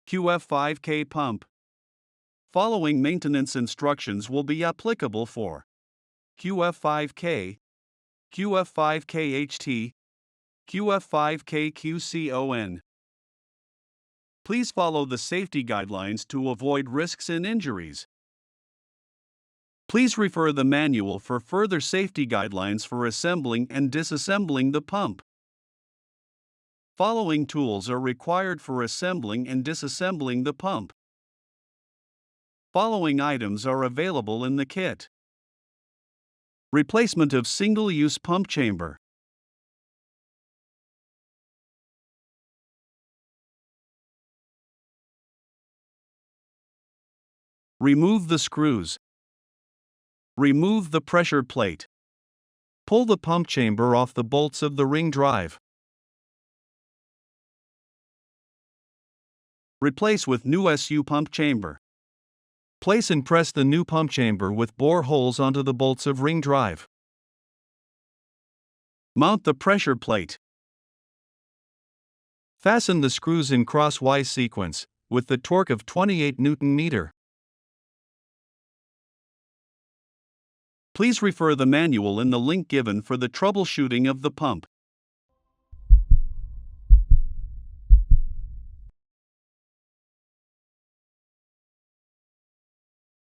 QF5k pump. Following maintenance instructions will be applicable for QF5k, QF5kHT, QF5k QCON. Please follow the safety guidelines to avoid risks and injuries. Please refer the manual for further safety guidelines for assembling and disassembling the pump. Following tools are required for assembling and disassembling the pump. Following items are available in the kit. Replacement of single-use pump chamber. Remove the screws. Remove the pressure plate. Pull the pump chamber off the bolts of the ring drive. Replace with new SU pump chamber. Place and press the new pump chamber with bore holes onto the bolts of ring drive. Mount the pressure plate. Fasten the screws in crosswise sequence, with the torque of 28 Nm. Please refer the manual in the link given for the troubleshooting of the pump.